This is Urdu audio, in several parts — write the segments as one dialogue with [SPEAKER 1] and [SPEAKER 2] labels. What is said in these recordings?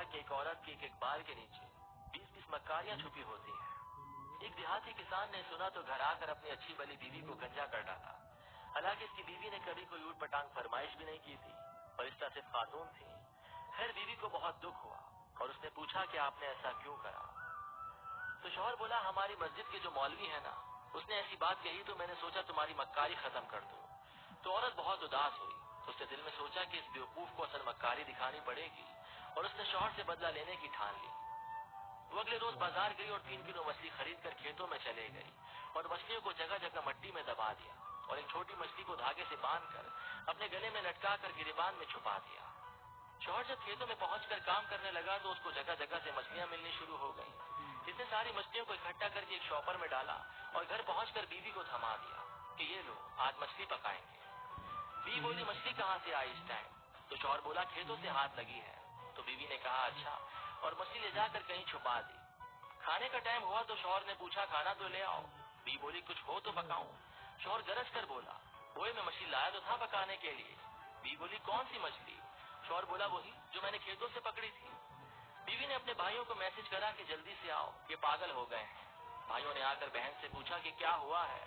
[SPEAKER 1] بتایا کہ ایک عورت کے ایک بال کے نیچے 20-20 مکاریاں چھپی ہوتی ہیں۔ ایک دیہاتی کسان نے سنا تو گھر آ کر اپنی اچھی بلی بیوی کو گنجا کر ڈالا۔ حالانکہ اس کی بیوی نے کبھی کوئی اوٹ پٹانگ فرمائش بھی نہیں کی تھی، فرشتہ صرف خاتون تھی۔ خیر بیوی کو بہت دکھ ہوا اور اس نے پوچھا کہ آپ نے ایسا کیوں کرا؟ تو شوہر بولا ہماری مسجد کے جو مولوی ہے نا، اس نے ایسی بات کہی تو میں نے سوچا تمہاری مکاری ختم کر دوں۔ تو عورت بہت اداس ہوئی، اس نے دل میں سوچا کہ اس بیوقوف کو اصل مکاری دکھانی پڑے گی اور اس نے شوہر سے بدلہ لینے کی ٹھان لی۔ وہ اگلے روز بازار گئی اور 3 کلو مچھلی خرید کر کھیتوں میں چلے گئی اور مچھلیوں کو جگہ جگہ مٹی میں دبا دیا اور ایک چھوٹی مچھلی کو دھاگے سے باندھ کر اپنے گلے میں لٹکا کر گریبان میں چھپا دیا۔ شوہر جب کھیتوں میں پہنچ کر کام کرنے لگا تو اس کو جگہ جگہ سے مچھلیاں ملنی شروع ہو گئی۔ اس نے ساری مچھلیوں کو اکٹھا کر کے ایک شاپر میں ڈالا اور گھر پہنچ کر بیوی کو تھما دیا کہ یہ لو آج مچھلی پکائیں گے۔ بیوی بولی مچھلی کہاں سے آئی اس ٹائم؟ تو شوہر بولا کھیتوں سے ہاتھ لگی ہے۔ تو بیوی نے کہا اچھا، اور مچھلی لے جا کر کہیں چھپا دی۔ کھانے کا ٹائم ہوا تو شوہر نے پوچھا کھانا تو لے آؤ۔ بیوی بولی کچھ ہو تو پکاؤں۔ شوہر گرج کر بولا بوئے میں مچھلی لایا تو تھا پکانے کے لیے۔ بیوی بولی کون سی مچھلی؟ شوہر بولا وہی جو میں نے کھیتوں سے پکڑی تھی۔ بیوی نے اپنے بھائیوں کو میسج کرا کہ جلدی سے آؤ، یہ پاگل ہو گئے ہیں۔ بھائیوں نے آ کر بہن سے پوچھا کہ کیا ہوا ہے؟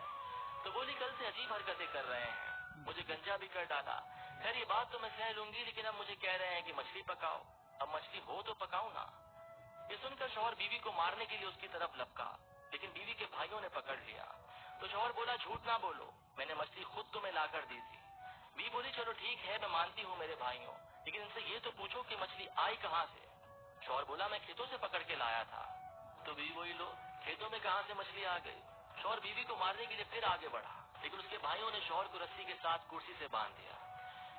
[SPEAKER 1] تو بولی کل سے عجیب حرکتیں کر رہے ہیں، مجھے گنجا بھی کر ڈالا۔ خیر یہ بات تو میں سہ لوں گی، لیکن اب مجھے کہہ رہے ہیں کہ مچھلی پکاؤ۔ اب مچھلی ہو تو پکاؤں نا۔ یہ سن کر شوہر بیوی کو مارنے کے لیے اس کی طرف لپکا، لیکن بیوی کے بھائیوں نے پکڑ لیا۔ تو شوہر بولا جھوٹ نہ بولو، میں نے مچھلی خود تمہیں لا کر دی تھی۔ بیوی بولی چلو ٹھیک ہے، میں مانتی ہوں میرے بھائیوں، لیکن ان سے یہ تو پوچھو کہ مچھلی آئی کہاں سے؟ شوہر بولا میں کھیتوں سے پکڑ کے لایا تھا۔ تو بیوی بولی لو کھیتوں میں کہاں سے مچھلی آ گئی؟ شوہر بیوی کو مارنے کے لیے پھر آگے بڑھا، لیکن اس کے بھائیوں نے شوہر کو رسی کے ساتھ کرسی سے باندھ دیا۔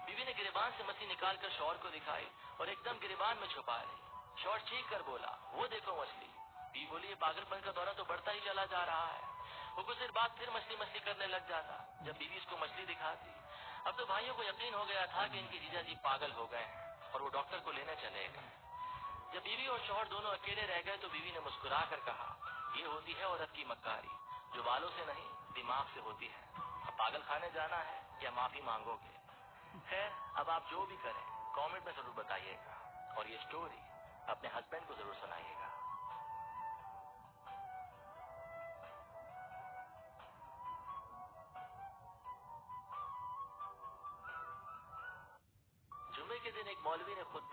[SPEAKER 1] بیوی نے گریبان سے مچھلی نکال کر شوہر کو دکھائی اور ایک دم گریبان میں چھپا لی۔ شوہر چیخ کر بولا وہ دیکھو مچھلی۔ بیوی بولی یہ پاگل پن کا دورہ تو بڑھتا ہی چلا جا رہا ہے۔ وہ کچھ دیر بعد پھر مچھلی کرنے لگ جاتا جب بیوی اس کو مچھلی دکھاتی۔ اب تو بھائیوں کو یقین ہو گیا تھا کہ ان کی جیجا جی پاگل ہو گئے ہیں اور وہ ڈاکٹر کو لینے چلے گئے۔ جب بیوی اور شوہر دونوں اکیلے رہ گئے تو بیوی نے مسکرا کر کہا یہ ہوتی ہے عورت کی مکاری، جو بالوں سے نہیں دماغ سے ہوتی ہے۔ اب پاگل خانے جانا ہے یا معافی مانگو گے؟ خیر اب آپ جو بھی کریں کامنٹ میں ضرور بتائیے گا اور یہ سٹوری اپنے ہسبینڈ کو ضرور سنائیے گا۔ جمعے کے دن ایک مولوی نے خود